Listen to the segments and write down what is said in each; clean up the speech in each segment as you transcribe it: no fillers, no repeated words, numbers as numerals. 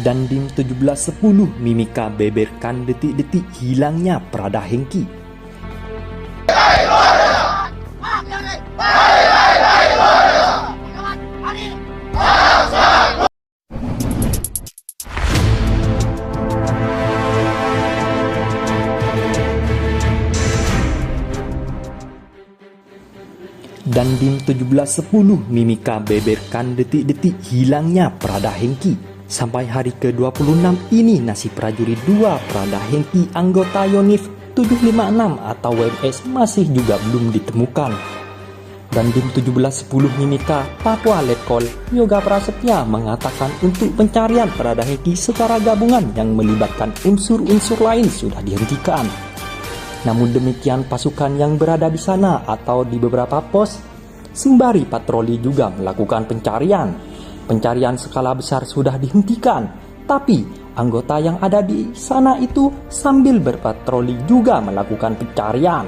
Dandim 1710 Mimika beberkan detik-detik hilangnya Prada Hengki. Dandim 1710 Mimika beberkan detik-detik hilangnya Prada Hengki. Sampai hari ke-26 ini nasib prajurit 2 Prada Hengki anggota Yonif 756 atau WMS masih juga belum ditemukan. Dandim 1710 Mimika Papua Letkol Yoga Prasetya mengatakan untuk pencarian Prada Hengki secara gabungan yang melibatkan unsur-unsur lain sudah dihentikan. Namun demikian pasukan yang berada di sana atau di beberapa pos sembari patroli juga melakukan pencarian. Pencarian skala besar sudah dihentikan, tapi anggota yang ada di sana itu sambil berpatroli juga melakukan pencarian.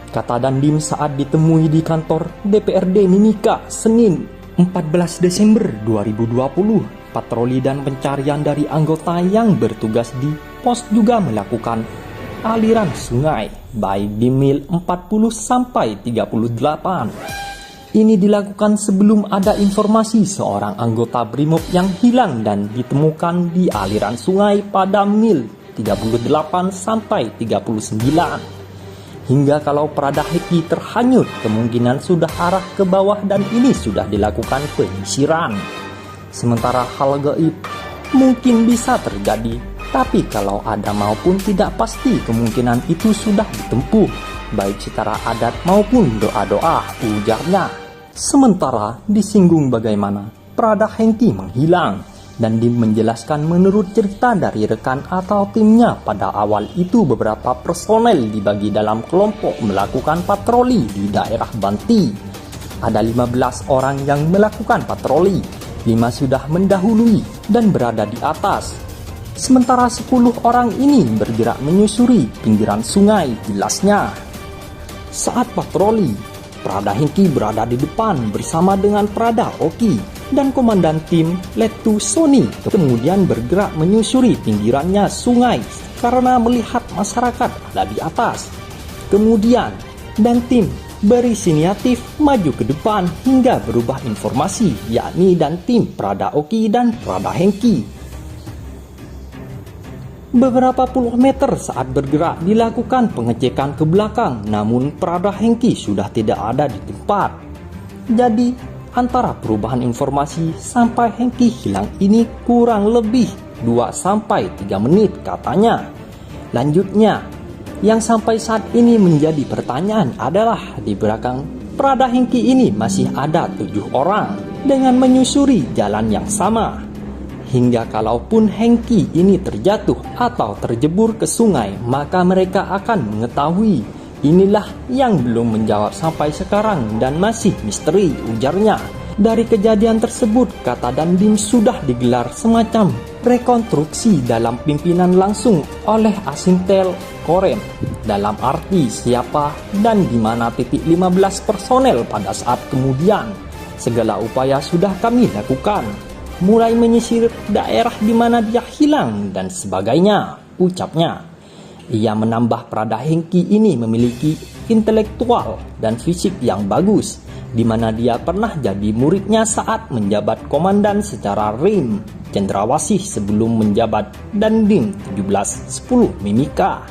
Kata Dandim saat ditemui di kantor DPRD Mimika Senin 14 Desember 2020, patroli dan pencarian dari anggota yang bertugas di pos juga melakukan aliran sungai baik di mil 40 sampai 38. Ini dilakukan sebelum ada informasi seorang anggota BRIMOB yang hilang dan ditemukan di aliran sungai pada mil 38 sampai 39. Hingga kalau Prada Hengki terhanyut, kemungkinan sudah arah ke bawah dan ini sudah dilakukan penyisiran. Sementara hal gaib mungkin bisa terjadi, tapi kalau ada maupun tidak pasti kemungkinan itu sudah ditempuh, baik secara adat maupun doa-doa, ujarnya. Sementara disinggung bagaimana Prada Hengki menghilang, dan menjelaskan menurut cerita dari rekan atau timnya pada awal itu beberapa personel dibagi dalam kelompok melakukan patroli di daerah Banti. Ada 15 orang yang melakukan patroli, 5 sudah mendahului dan berada di atas. Sementara 10 orang ini bergerak menyusuri pinggiran sungai, jelasnya. Saat patroli, Prada Hengki berada di depan bersama dengan Prada Oki dan komandan tim Letu Sony. Kemudian bergerak menyusuri pinggirannya sungai karena melihat masyarakat ada di atas. Kemudian dan tim berinisiatif maju ke depan hingga berubah informasi, yakni dan tim Prada Oki dan Prada Hengki. Beberapa puluh meter saat bergerak dilakukan pengecekan ke belakang, namun Prada Hengki sudah tidak ada di tempat. Jadi antara perubahan informasi sampai Hengki hilang ini kurang lebih 2-3 menit katanya. Lanjutnya, yang sampai saat ini menjadi pertanyaan adalah di belakang Prada Hengki ini masih ada 7 orang dengan menyusuri jalan yang sama. Hingga kalaupun Hengki ini terjatuh atau terjebur ke sungai, maka mereka akan mengetahui. Inilah yang belum menjawab sampai sekarang dan masih misteri, ujarnya. Dari kejadian tersebut, kata Dandim, sudah digelar semacam rekonstruksi dalam pimpinan langsung oleh Asintel Korem, dalam arti siapa dan di mana titik 15 personel pada saat kemudian. Segala upaya sudah kami lakukan, mulai menyisir daerah di mana dia hilang dan sebagainya, ucapnya. Ia menambah Prada Hengki ini memiliki intelektual dan fisik yang bagus, di mana dia pernah jadi muridnya saat menjabat komandan secara RIM Cendrawasih sebelum menjabat Dandim 1710 Mimika.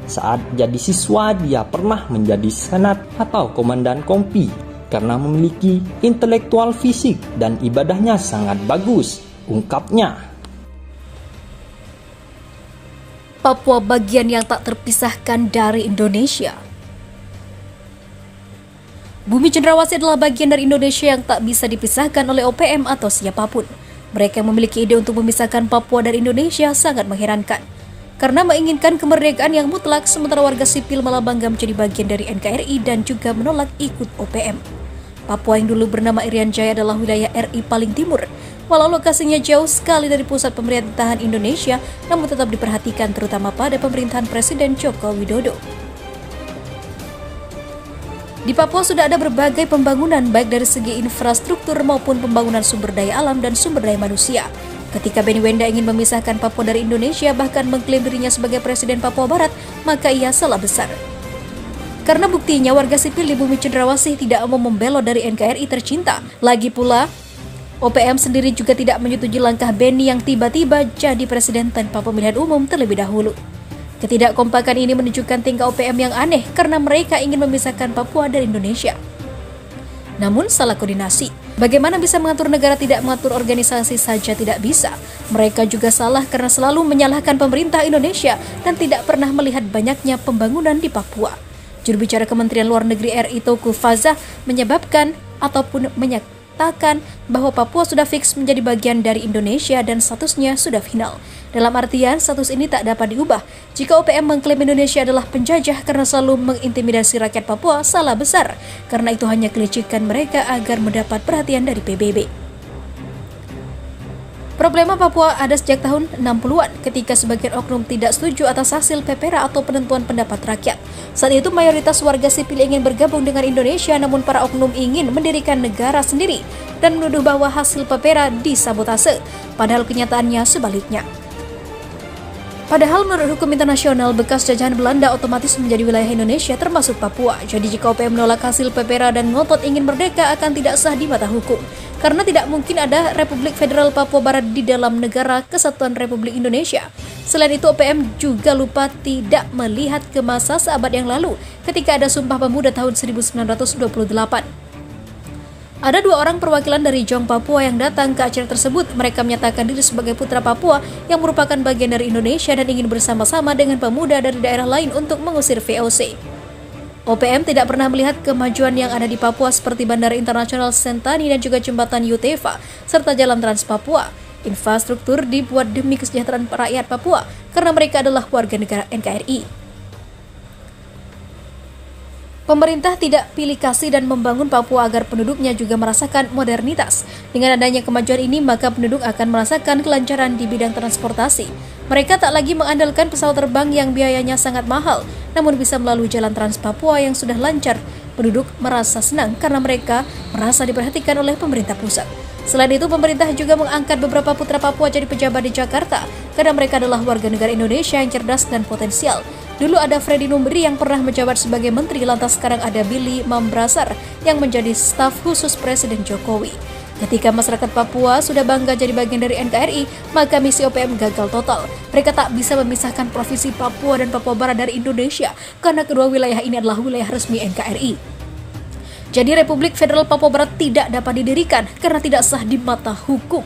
Saat jadi siswa dia pernah menjadi senat atau komandan kompi karena memiliki intelektual fisik dan ibadahnya sangat bagus, ungkapnya. Papua bagian yang tak terpisahkan dari Indonesia. Bumi Cendrawasih adalah bagian dari Indonesia yang tak bisa dipisahkan oleh OPM atau siapapun. Mereka yang memiliki ide untuk memisahkan Papua dari Indonesia sangat mengherankan, karena menginginkan kemerdekaan yang mutlak, sementara warga sipil malah bangga menjadi bagian dari NKRI dan juga menolak ikut OPM. Papua yang dulu bernama Irian Jaya adalah wilayah RI paling timur. Walau lokasinya jauh sekali dari pusat pemerintahan Indonesia, namun tetap diperhatikan terutama pada pemerintahan Presiden Joko Widodo. Di Papua sudah ada berbagai pembangunan baik dari segi infrastruktur maupun pembangunan sumber daya alam dan sumber daya manusia. Ketika Benny Wenda ingin memisahkan Papua dari Indonesia, bahkan mengklaim dirinya sebagai Presiden Papua Barat, maka ia salah besar. Karena buktinya warga sipil di bumi Cendrawasih tidak mau membelot dari NKRI tercinta. Lagi pula, OPM sendiri juga tidak menyetujui langkah Benny yang tiba-tiba jadi presiden tanpa pemilihan umum terlebih dahulu. Ketidakkompakan ini menunjukkan tingkah OPM yang aneh karena mereka ingin memisahkan Papua dari Indonesia. Namun salah koordinasi. Bagaimana bisa mengatur negara tidak mengatur organisasi saja tidak bisa. Mereka juga salah karena selalu menyalahkan pemerintah Indonesia dan tidak pernah melihat banyaknya pembangunan di Papua. Juru bicara Kementerian Luar Negeri RI Teuku Faiza menyatakan bahwa Papua sudah fix menjadi bagian dari Indonesia dan statusnya sudah final. Dalam artian, status ini tak dapat diubah. Jika OPM mengklaim Indonesia adalah penjajah karena selalu mengintimidasi rakyat Papua, salah besar. Karena itu hanya kelicikan mereka agar mendapat perhatian dari PBB. Problema Papua ada sejak tahun 60-an ketika sebagian oknum tidak setuju atas hasil PPRA atau penentuan pendapat rakyat. Saat itu mayoritas warga sipil ingin bergabung dengan Indonesia, namun para oknum ingin mendirikan negara sendiri dan menuduh bahwa hasil PPRA disabotase, padahal kenyataannya sebaliknya. Padahal menurut hukum internasional, bekas jajahan Belanda otomatis menjadi wilayah Indonesia termasuk Papua. Jadi jika OPM menolak hasil PPRA dan ngotot ingin merdeka akan tidak sah di mata hukum. Karena tidak mungkin ada Republik Federal Papua Barat di dalam negara Kesatuan Republik Indonesia. Selain itu, OPM juga lupa tidak melihat ke masa seabad yang lalu ketika ada Sumpah Pemuda tahun 1928. Ada 2 orang perwakilan dari Jong Papua yang datang ke acara tersebut. Mereka menyatakan diri sebagai putra Papua yang merupakan bagian dari Indonesia dan ingin bersama-sama dengan pemuda dari daerah lain untuk mengusir VOC. OPM tidak pernah melihat kemajuan yang ada di Papua seperti Bandara Internasional Sentani dan juga Jembatan Yutefa, serta Jalan Trans Papua. Infrastruktur dibuat demi kesejahteraan rakyat Papua karena mereka adalah warga negara NKRI. Pemerintah tidak pilih kasih dan membangun Papua agar penduduknya juga merasakan modernitas. Dengan adanya kemajuan ini, maka penduduk akan merasakan kelancaran di bidang transportasi. Mereka tak lagi mengandalkan pesawat terbang yang biayanya sangat mahal, namun bisa melalui jalan Trans Papua yang sudah lancar. Penduduk merasa senang karena mereka merasa diperhatikan oleh pemerintah pusat. Selain itu, pemerintah juga mengangkat beberapa putra Papua jadi pejabat di Jakarta karena mereka adalah warga negara Indonesia yang cerdas dan potensial. Dulu ada Freddy Numberi yang pernah menjabat sebagai menteri, lantas sekarang ada Billy Mambrasar yang menjadi staf khusus Presiden Jokowi. Ketika masyarakat Papua sudah bangga jadi bagian dari NKRI, maka misi OPM gagal total. Mereka tak bisa memisahkan provinsi Papua dan Papua Barat dari Indonesia karena kedua wilayah ini adalah wilayah resmi NKRI. Jadi Republik Federal Papua Barat tidak dapat didirikan karena tidak sah di mata hukum.